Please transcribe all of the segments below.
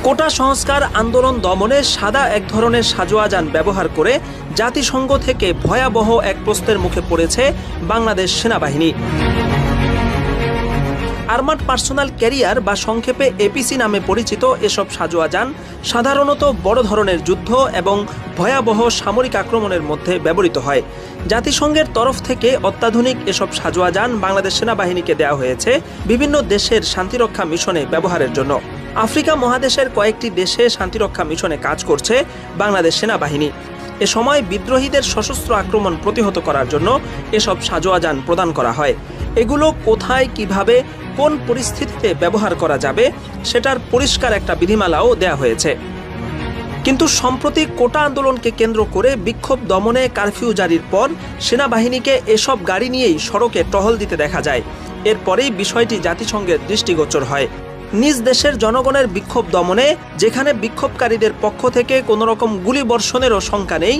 কোটা সংস্কার আন্দোলন দমনে সাদা এক ধরনের সাজোয়া যান ব্যবহার করে জাতিসংঘ থেকে ভয়াবহ এক প্রশ্নের মুখে পড়েছে বাংলাদেশ সেনাবাহিনী। আর্মার্ড পার্সোনাল ক্যারিয়ার বা সংক্ষেপে এপিসি নামে পরিচিত এসব সাজোয়া যান সাধারণত বড় ধরনের যুদ্ধ এবং ভয়াবহ সামরিক আক্রমণের মধ্যে ব্যবহৃত হয়। জাতিসংঘের তরফ থেকে অত্যাধুনিক এসব সাজোয়া যান বাংলাদেশ সেনাবাহিনীকে দেওয়া হয়েছে বিভিন্ন দেশের শান্তিরক্ষা মিশনে ব্যবহারের জন্য। আফ্রিকা মহাদেশের কয়েকটি দেশে শান্তিরক্ষা মিশনে কাজ করছে বাংলাদেশ সেনাবাহিনী। এ সময় বিদ্রোহীদের সশস্ত্র আক্রমণ প্রতিহত করার জন্য এসব সাজোয়া যান প্রদান করা হয়। এগুলো কোথায়, কিভাবে, কোন পরিস্থিতিতে ব্যবহার করা যাবে সেটার পরিষ্কার একটা বিধিমালাও দেয়া হয়েছে। কিন্তু সম্প্রতি কোটা আন্দোলনকে কেন্দ্র করে বিক্ষোভ দমনে কারফিউ জারির পর সেনাবাহিনীকে এসব গাড়ি নিয়েই সড়কে টহল দিতে দেখা যায়। এরপরেই বিষয়টি জাতিসংঘের দৃষ্টিগোচর হয়। নিজ দেশের জনগণের বিক্ষোভ দমনে যেখানে বিক্ষোভকারীদের পক্ষ থেকে কোনো রকম গুলিবর্ষণেরও শঙ্কা নেই,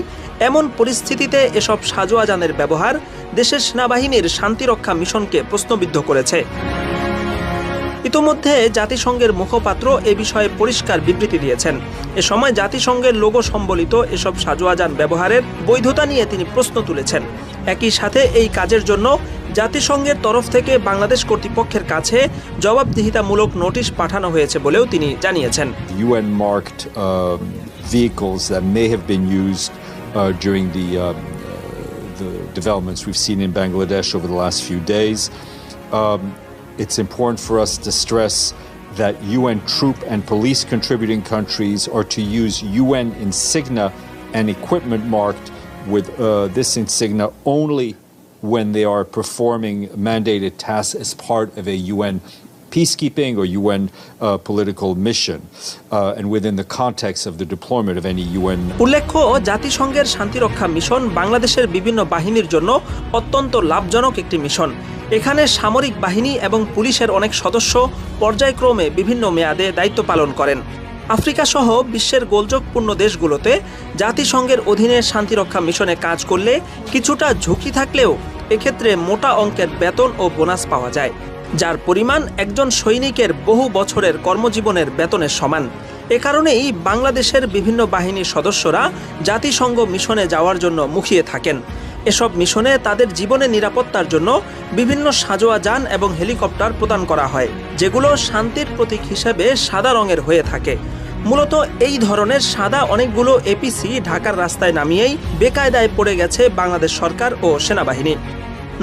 এমন পরিস্থিতিতে এসব সাজোয়া যানের ব্যবহার দেশের সেনাবাহিনীর শান্তিরক্ষা মিশনকে প্রশ্নবিদ্ধ করেছে। ইতোমধ্যে জাতিসংঘের মুখপাত্র এ বিষয়ে পরিষ্কার বিবৃতি দিয়েছেন। এ সময় জাতিসংঘের লোগো সম্বলিত এসব সাজোয়া যান ব্যবহারের বৈধতা নিয়ে তিনি প্রশ্ন তুলেছেন। একই সাথে এই কাজের জন্য জাতিসংঘের তরফ থেকে বাংলাদেশ কর্তৃপক্ষের কাছে জবাবদিহিতামূলক নোটিশ পাঠানো হয়েছে বলেও তিনি জানিয়েছেন। UN marked vehicles that may have been used during the developments we've seen in Bangladesh over the last few days. It's important for us to stress that UN troop and police contributing countries are to use UN insignia and equipment marked with this insignia only when they are performing mandated tasks as part of a UN peacekeeping or UN political mission and within the context of the deployment of any UN. উল্লেখ্য, জাতিসংঘের শান্তিরক্ষা mission বাংলাদেশের বিভিন্ন বাহিনীর জন্য অত্যন্ত লাভজনক একটি mission. এখানে সামরিক বাহিনী এবং পুলিশের অনেক সদস্য পর্যায়ক্রমে বিভিন্ন মেয়াদে দায়িত্ব পালন করেন। আফ্রিকা সহ বিশ্বের গোলযোগপূর্ণ দেশগুলোতে জাতিসংঘের অধীনে শান্তিরক্ষা মিশনে কাজ করলে কিছুটা ঝুঁকি থাকলেও এক্ষেত্রে মোটা অঙ্কের বেতন ও বোনাস পাওয়া যায়, যার পরিমাণ একজন সৈনিকের বহু বছরের কর্মজীবনের বেতনের সমান। এ কারণেই বাংলাদেশের বিভিন্ন বাহিনীর সদস্যরা জাতিসংঘ মিশনে যাওয়ার জন্য মুখিয়ে থাকেন। এসব মিশনে তাদের জীবনের নিরাপত্তার জন্য বিভিন্ন সাজোয়া যান এবং হেলিকপ্টার প্রদান করা হয়, যেগুলো শান্তির প্রতীক হিসেবে সাদা রঙের হয়ে থাকে। মূলত এই ধরনের সাদা অনেকগুলো এপিসি ঢাকার রাস্তায় নামিয়েই বেকায়দায় পড়ে গেছে বাংলাদেশ সরকার ও সেনাবাহিনী।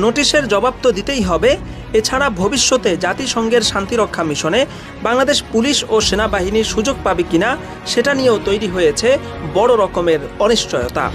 নোটিশের জবাব তো দিতেই হবে। এছাড়া ভবিষ্যতে জাতিসংঘের শান্তিরক্ষা মিশনে বাংলাদেশ পুলিশ ও সেনাবাহিনী সুযোগ পাবে কিনা সেটা নিয়েও তৈরি হয়েছে বড় রকমের অনিশ্চয়তা।